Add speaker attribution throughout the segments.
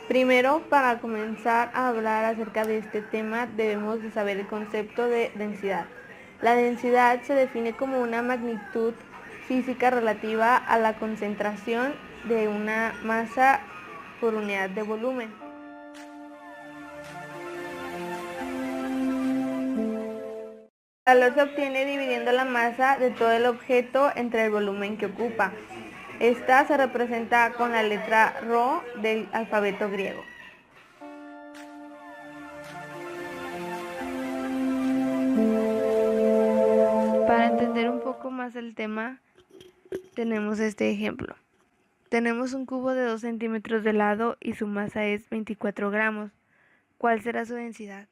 Speaker 1: Primero, para comenzar a hablar acerca de este tema, debemos de saber el concepto de densidad. La densidad se define como una magnitud física relativa a la concentración de una masa por unidad de volumen. El valor se obtiene dividiendo la masa de todo el objeto entre el volumen que ocupa. Esta se representa con la letra ρ del alfabeto griego. Para entender un poco más el tema, tenemos este ejemplo. Tenemos un cubo de 2 centímetros de lado y su masa es 24 gramos. ¿Cuál será su densidad?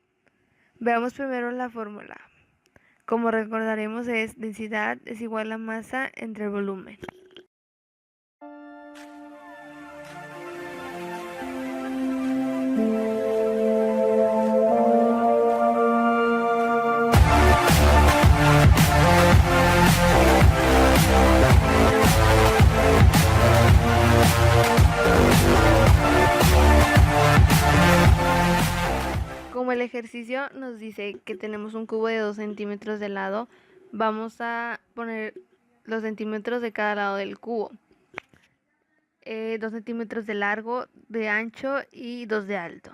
Speaker 1: Veamos primero la fórmula. Como recordaremos, densidad es igual a masa entre el volumen. Como el ejercicio nos dice que tenemos un cubo de 2 centímetros de lado, vamos a poner los centímetros de cada lado del cubo. 2 centímetros de largo, de ancho y 2 de alto.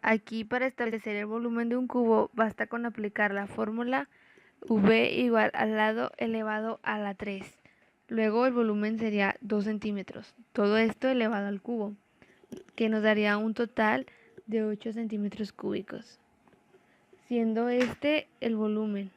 Speaker 1: Aquí, para establecer el volumen de un cubo, basta con aplicar la fórmula V igual al lado elevado a la 3. Luego el volumen sería 2 centímetros. Todo esto elevado al cubo, que nos daría un total de 8 centímetros cúbicos, siendo este el volumen.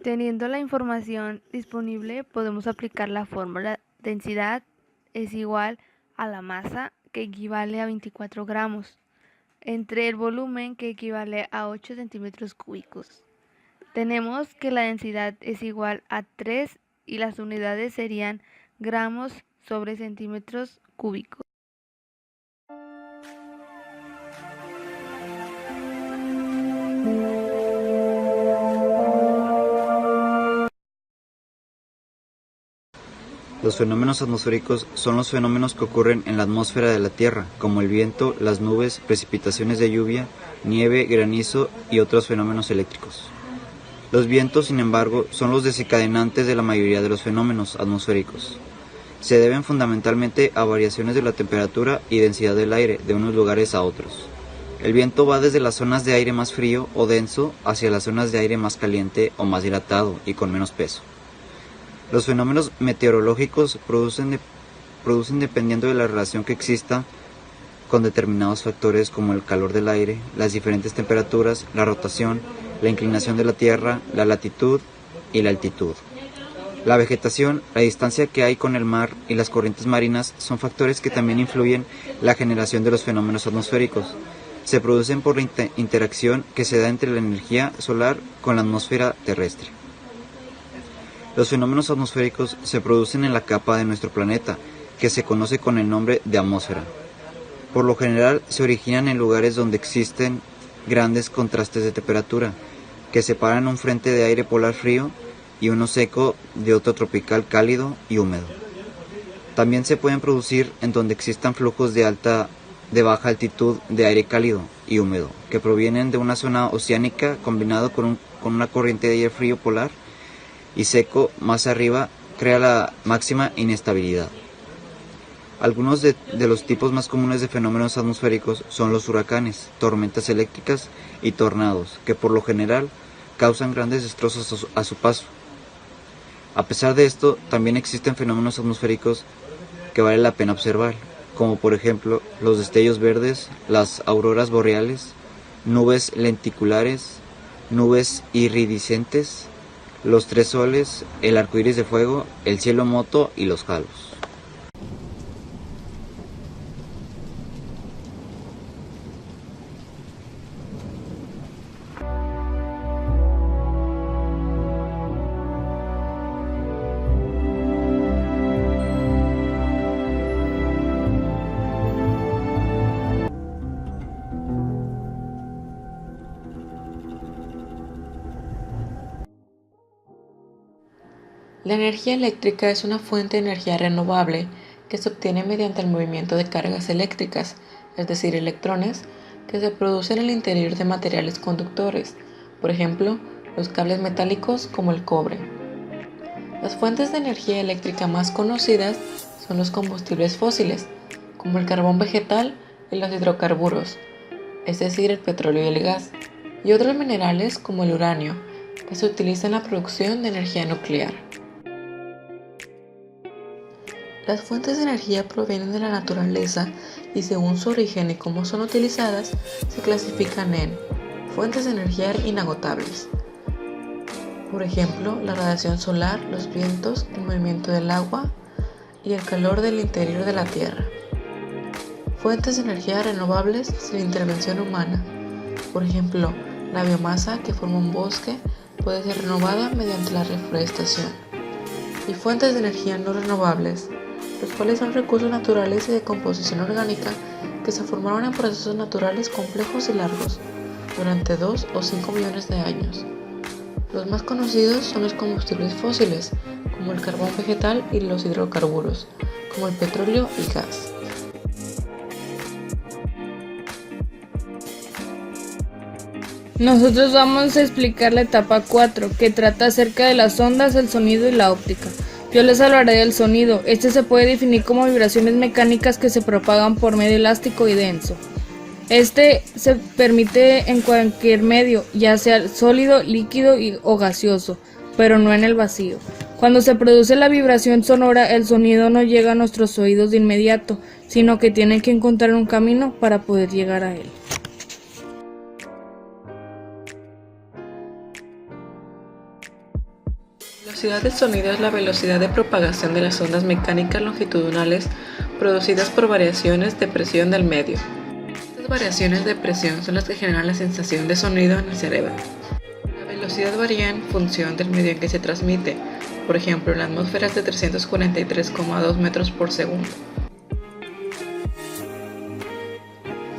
Speaker 1: Teniendo la información disponible, podemos aplicar la fórmula. Densidad es igual a la masa, que equivale a 24 gramos, entre el volumen, que equivale a 8 centímetros cúbicos. Tenemos que la densidad es igual a 3 y las unidades serían gramos sobre centímetros cúbicos.
Speaker 2: Los fenómenos atmosféricos son los fenómenos que ocurren en la atmósfera de la Tierra, como el viento, las nubes, precipitaciones de lluvia, nieve, granizo y otros fenómenos eléctricos. Los vientos, sin embargo, son los desencadenantes de la mayoría de los fenómenos atmosféricos. Se deben fundamentalmente a variaciones de la temperatura y densidad del aire de unos lugares a otros. El viento va desde las zonas de aire más frío o denso hacia las zonas de aire más caliente o más dilatado y con menos peso. Los fenómenos meteorológicos producen dependiendo de la relación que exista con determinados factores como el calor del aire, las diferentes temperaturas, la rotación, la inclinación de la Tierra, la latitud y la altitud. La vegetación, la distancia que hay con el mar y las corrientes marinas son factores que también influyen en la generación de los fenómenos atmosféricos. Se producen por la interacción que se da entre la energía solar con la atmósfera terrestre. Los fenómenos atmosféricos se producen en la capa de nuestro planeta, que se conoce con el nombre de atmósfera. Por lo general se originan en lugares donde existen grandes contrastes de temperatura, que separan un frente de aire polar frío y uno seco de otro tropical cálido y húmedo. También se pueden producir en donde existan flujos de baja altitud de aire cálido y húmedo, que provienen de una zona oceánica combinado con una corriente de aire frío polar y seco más arriba, crea la máxima inestabilidad. Algunos de los tipos más comunes de fenómenos atmosféricos son los huracanes, tormentas eléctricas y tornados, que por lo general causan grandes destrozos a su paso. A pesar de esto, también existen fenómenos atmosféricos que vale la pena observar, como por ejemplo los destellos verdes, las auroras boreales, nubes lenticulares, nubes iridiscentes, los tres soles, el arco iris de fuego, el cielo moto y los halos.
Speaker 3: La energía eléctrica es una fuente de energía renovable que se obtiene mediante el movimiento de cargas eléctricas, es decir, electrones, que se producen en el interior de materiales conductores, por ejemplo, los cables metálicos como el cobre. Las fuentes de energía eléctrica más conocidas son los combustibles fósiles, como el carbón vegetal y los hidrocarburos, es decir, el petróleo y el gas, y otros minerales como el uranio, que se utiliza en la producción de energía nuclear. Las fuentes de energía provienen de la naturaleza y según su origen y cómo son utilizadas, se clasifican en fuentes de energía inagotables. Por ejemplo, la radiación solar, los vientos, el movimiento del agua y el calor del interior de la Tierra. Fuentes de energía renovables sin intervención humana. Por ejemplo, la biomasa que forma un bosque puede ser renovada mediante la reforestación. Y fuentes de energía no renovables, los cuales son recursos naturales y de composición orgánica que se formaron en procesos naturales complejos y largos, durante 2 o 5 millones de años. Los más conocidos son los combustibles fósiles, como el carbón vegetal y los hidrocarburos, como el petróleo y gas.
Speaker 4: Nosotros vamos a explicar la etapa 4, que trata acerca de las ondas, el sonido y la óptica. Yo les hablaré del sonido. Este se puede definir como vibraciones mecánicas que se propagan por medio elástico y denso. Este se permite en cualquier medio, ya sea sólido, líquido o gaseoso, pero no en el vacío. Cuando se produce la vibración sonora, el sonido no llega a nuestros oídos de inmediato, sino que tiene que encontrar un camino para poder llegar a él.
Speaker 3: La velocidad del sonido es la velocidad de propagación de las ondas mecánicas longitudinales producidas por variaciones de presión del medio. Estas variaciones de presión son las que generan la sensación de sonido en el cerebro. La velocidad varía en función del medio en que se transmite, por ejemplo, en la atmósfera es de 343,2 metros por segundo.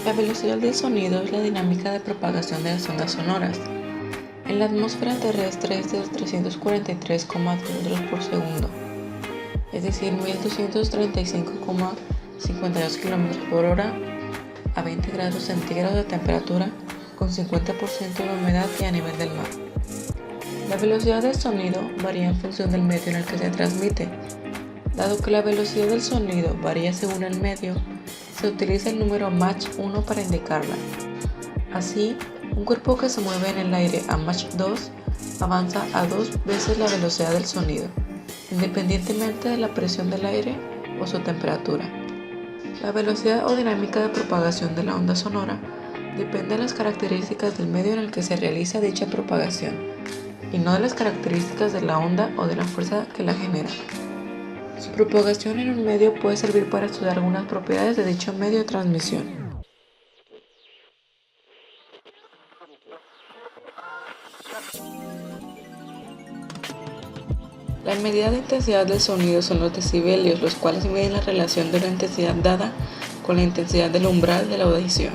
Speaker 3: La velocidad del sonido es la dinámica de propagación de las ondas sonoras. En la atmósfera terrestre es de 343,3 metros por segundo, es decir, 1235,52 km por hora a 20 grados centígrados de temperatura con 50% de humedad y a nivel del mar. La velocidad del sonido varía en función del medio en el que se transmite. Dado que la velocidad del sonido varía según el medio, se utiliza el número Mach 1 para indicarla. Así, un cuerpo que se mueve en el aire a Mach 2 avanza a 2 veces la velocidad del sonido, independientemente de la presión del aire o su temperatura. La velocidad o dinámica de propagación de la onda sonora depende de las características del medio en el que se realiza dicha propagación, y no de las características de la onda o de la fuerza que la genera. Su propagación en un medio puede servir para estudiar algunas propiedades de dicho medio de transmisión. La medida de intensidad del sonido son los decibelios, los cuales miden la relación de la intensidad dada con la intensidad del umbral de la audición.